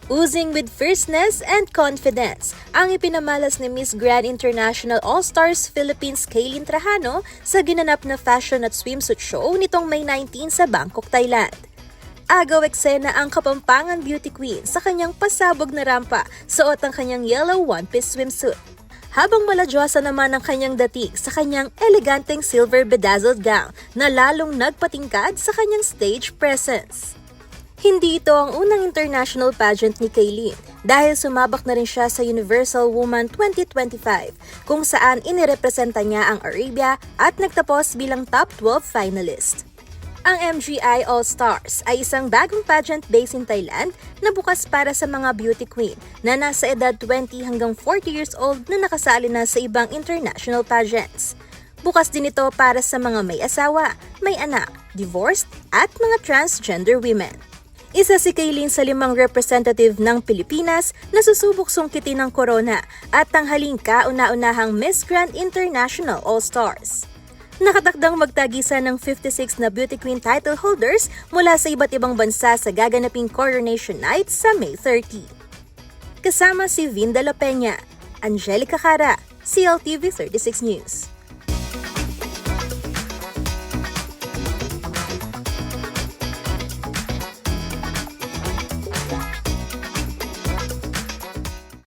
Oozing with fierceness and confidence, ang ipinamalas ni Miss Grand International All-Stars Philippines Kaylin Trajano sa ginanap na fashion at swimsuit show nitong May 19 sa Bangkok, Thailand. Agaw eksena ang Kapampangan Beauty Queen sa kanyang pasabog na rampa, suot ang kanyang yellow one-piece swimsuit. Habang maladyosa naman ang kanyang dating sa kanyang eleganteng silver bedazzled gown na lalong nagpatingkad sa kanyang stage presence. Hindi ito ang unang international pageant ni Kaylin dahil sumabak na rin siya sa Universal Woman 2025 kung saan inirepresenta niya ang Arabia at nagtapos bilang top 12 finalist. Ang MGI All-Stars ay isang bagong pageant based in Thailand na bukas para sa mga beauty queen na nasa edad 20 hanggang 40 years old na nakasali na sa ibang international pageants. Bukas din ito para sa mga may asawa, may anak, divorced at mga transgender women. Isa si Kaylin sa 5 representative ng Pilipinas na susubok sungkitin ng corona at tanghaling kauna-unahang Miss Grand International All-Stars. Nakatakdang magtagisa ng 56 na beauty queen title holders mula sa iba't ibang bansa sa gaganaping Coronation Night sa May 30. Kasama si Vin de la Peña, Angelica Cara, CLTV 36 News.